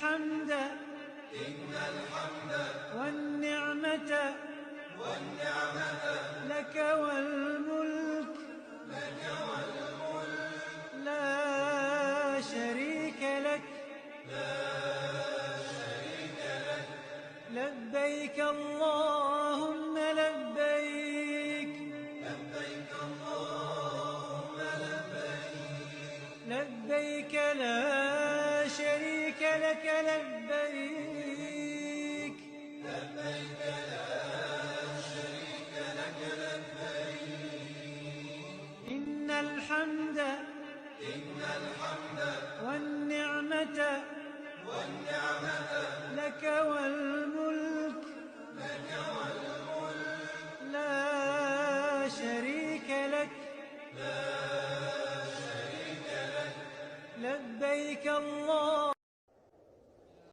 الحمد والنعمة لك والملك لا شريك لك لبيك اللهم لبيك لبيك لا شريك لك لبيك إن الحمد والنعمة لك والملك